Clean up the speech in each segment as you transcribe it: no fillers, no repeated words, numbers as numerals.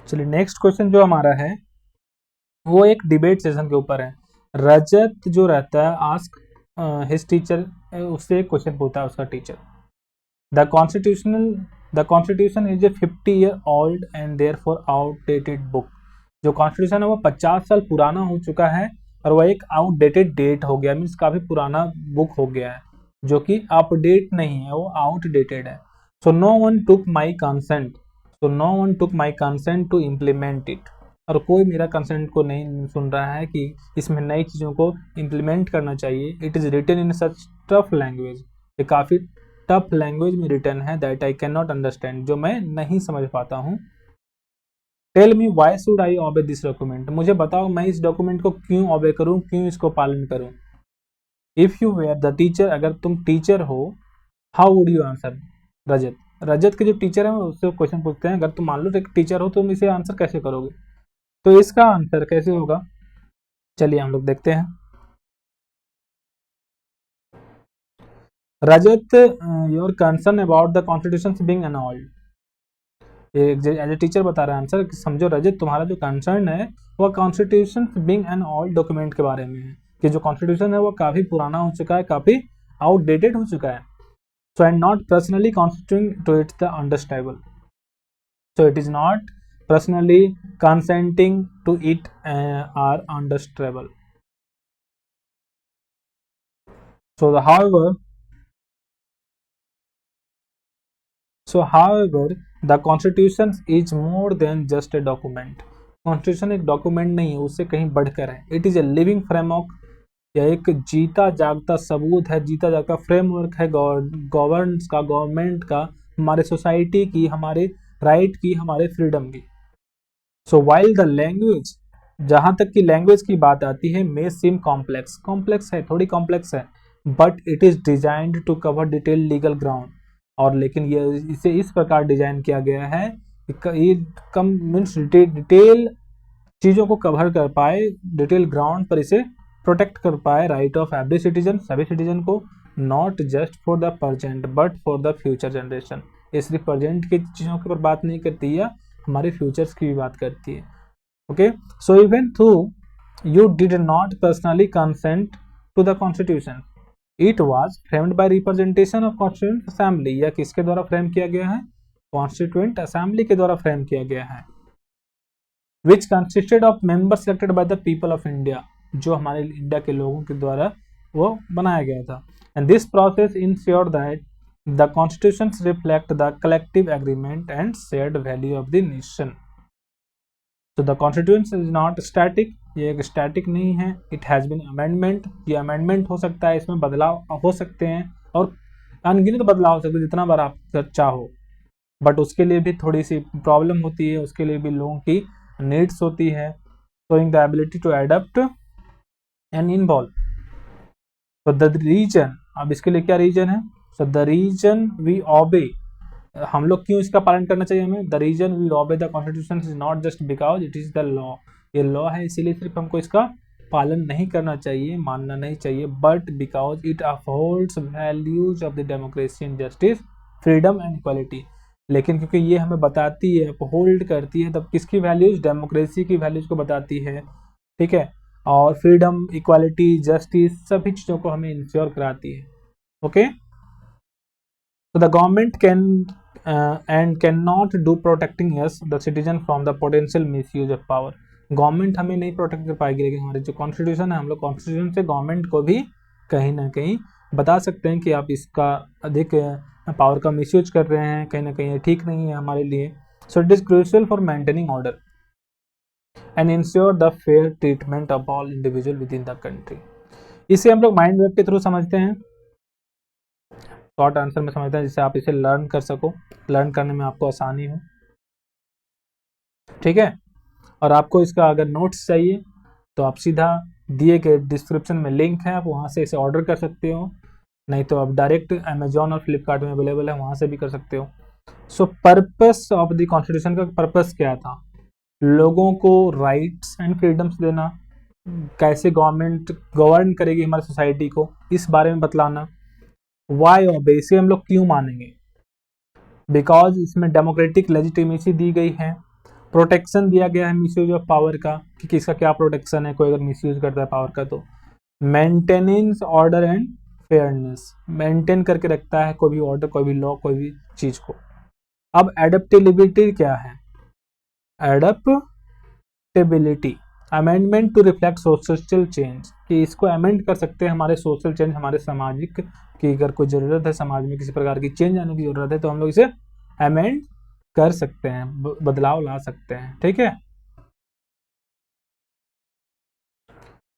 चलिए next question जो हमारा है वो एक डिबेट सेशन के ऊपर है। रजत जो रहता है आस्क हिज टीचर, उससे एक क्वेश्चन पूछता है उसका teacher. The constitution is a 50-year-old and therefore outdated book. जो कॉन्स्टिट्यूशन है वो 50 साल पुराना हो चुका है और वह एक आउटडेटेड डेट हो गया, मीन्स काफी पुराना बुक हो गया है, जो कि अपडेट नहीं है, वो आउटडेटेड है। So no one took my consent to implement it. और कोई मेरा कंसेंट को नहीं सुन रहा है कि इसमें नई चीज़ों को इम्प्लीमेंट करना चाहिए। It is written in such tough language, ये काफ़ी टफ लैंग्वेज में रिटन है, that I can not understand, जो मैं नहीं समझ पाता हूँ। Tell me why should I obey this document, मुझे बताओ मैं इस डॉक्यूमेंट को क्यों ऑबे करूँ, क्यों इसको पालन करूँ। If you were the teacher, अगर तुम टीचर हो, how would you answer. Rajat के जो टीचर है उससे क्वेश्चन पूछते हैं, अगर तुम मान लो एक टीचर हो तुम इसे आंसर कैसे करोगे, तो इसका आंसर कैसे होगा, चलिए हम लोग देखते हैं। Rajat, your concern about the constitution being an old. As a teacher बता रहा है आंसर कि समझो रजत, तुम्हारा जो कंसर्न है वह constitution being an old document के बारे में है, कि जो कॉन्स्टिट्यूशन है वो काफी पुराना हो चुका है, काफी आउटडेटेड हो चुका है। So and not personally constituting to it's the understandable, so it is not personally consenting to it are understandable. So however the constitution is more than just a document. Constitution एक document नहीं है, उससे कहीं बढ़कर है। It is a living framework, यह एक जीता जागता सबूत है, जीता जागता फ्रेमवर्क है गवर्नेंस का, गवर्नमेंट का, हमारे सोसाइटी की, हमारे राइट की, हमारे फ्रीडम की। सो वाइल द लैंग्वेज, जहां तक की लैंग्वेज की बात आती है, मे सिम कॉम्प्लेक्स है, थोड़ी कॉम्प्लेक्स है, but it is designed to cover detail legal ground. और लेकिन ये इसे इस प्रकार डिजाइन किया गया है ये कम मीन्स डिटेल चीज़ों को कवर कर पाए, डिटेल ग्राउंड पर इसे प्रोटेक्ट कर पाए, राइट ऑफ एवरी सिटीजन, सभी सिटीजन को, not just for the present but for the future generation. ये सिर्फ प्रेजेंट की चीज़ों के ऊपर बात नहीं करती है, हमारे फ्यूचर्स की भी बात करती है। Okay, so even through you did not personally consent to the constitution, it was framed by representation of constituent assembly. यह किसके द्वारा फ्रेम किया गया है, कॉन्स्टिट्यूएंट असेंबली के द्वारा फ्रेम किया गया है। Which consisted of members selected by the people of India, जो हमारे इंडिया के लोगों के द्वारा वो बनाया गया था। And this process ensure that the constitution reflect the collective agreement and shared value of the nation. तो the constitution is not static, ये एक स्टैटिक नहीं है। इट हैज बीन अमेंडमेंट, ये अमेंडमेंट हो सकता है, इसमें बदलाव हो सकते हैं और अनगिनत बदलाव हो सकते हैं जितना बार आप चाहो, बट उसके लिए भी थोड़ी सी प्रॉब्लम होती है, उसके लिए भी लोगों की नीड्स होती है, showing the ability to adapt and involve. So the region, अब इसके लिए क्या रीजन है, so the region we obey, हम लोग क्यों इसका पालन करना चाहिए हमें, the region we obey the constitution is not just because it is the law, ये लॉ है इसीलिए सिर्फ हमको इसका पालन नहीं करना चाहिए, मानना नहीं चाहिए, but because it upholds values of the democracy and justice, freedom and equality. लेकिन क्योंकि ये हमें बताती है, अपहोल्ड करती है, तब किसकी वैल्यूज, डेमोक्रेसी की वैल्यूज को बताती है, ठीक है, और फ्रीडम, इक्वालिटी, जस्टिस, सभी चीज़ों को हमें इंश्योर कराती है। ओके, तो the government can and can not do protecting us the citizen from the potential misuse of power. Government हमें नहीं प्रोटेक्ट कर पाएगी, लेकिन हमारे जो कॉन्स्टिट्यूशन है, हम लोग कॉन्स्टिट्यूशन से गवर्नमेंट को भी कहीं ना कहीं बता सकते हैं कि आप इसका अधिक पावर का मिसयूज कर रहे हैं, कहीं ना कहीं ये ठीक नहीं है हमारे लिए। सो it is crucial for maintaining order and ensure the fair treatment of all individual with in the country. इसे हम लोग माइंड मैप के थ्रू समझते हैं, शॉर्ट आंसर में समझते हैं, जिससे आप इसे लर्न कर सको, लर्न करने में आपको आसानी हो, ठीक है। और आपको इसका अगर नोट्स चाहिए तो आप सीधा दिए गए डिस्क्रिप्शन में लिंक है, आप वहाँ से इसे ऑर्डर कर सकते हो, नहीं तो आप डायरेक्ट अमेजोन और फ्लिपकार्ट में अवेलेबल है, वहाँ से भी कर सकते हो। सो पर्पस ऑफ द कॉन्स्टिट्यूशन का पर्पस क्या था, लोगों को राइट्स एंड फ्रीडम्स देना, कैसे गवर्नमेंट गवर्न करेगी हमारी सोसाइटी को, इस बारे में बतलाना। वाई ऑबे, इसे हम लोग क्यों मानेंगे, बिकॉज इसमें डेमोक्रेटिक लेजिटिमेसी दी गई है, प्रोटेक्शन दिया गया है मिसयूज ऑफ पावर का, कि किसका क्या प्रोटेक्शन है, कोई अगर मिसयूज करता है पावर का तो। Maintenance order and fairness, maintain करके रखता है कोई भी ऑर्डर, कोई भी लॉ, कोई भी चीज को। अब एडेप्टेबिलिटी क्या है, adaptability amendment to reflect social change, कि इसको अमेंड कर सकते हैं हमारे सोशल चेंज, हमारे सामाजिक की अगर कोई ज़रूरत है, समाज में किसी प्रकार की चेंज आने की ज़रूरत है तो हम लोग इसे अमेंड कर सकते हैं, बदलाव ला सकते हैं, ठीक है।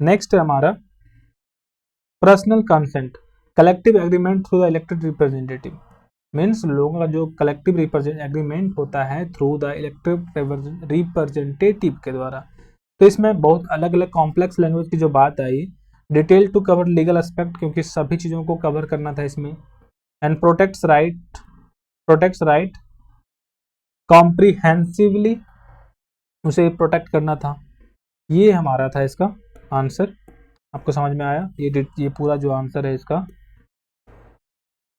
नेक्स्ट है हमारा personal consent, collective agreement through the elected representative, means लोगों का जो कलेक्टिव एग्रीमेंट होता है थ्रू द इलेक्टेड रिप्रेजेंटेटिव के द्वारा। तो इसमें बहुत अलग अलग कॉम्प्लेक्स लैंग्वेज की जो बात आई, detail to cover legal aspect, क्योंकि सभी चीज़ों को कवर करना था इसमें, एंड प्रोटेक्ट्स राइट कॉम्प्रिहेंसिवली, उसे प्रोटेक्ट करना था। ये हमारा था इसका आंसर, आपको समझ में आया। ये पूरा जो आंसर है इसका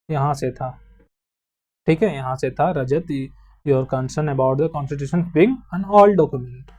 यहाँ से था, ठीक है, यहाँ से था। Rajat, your concern about the constitution being an old document.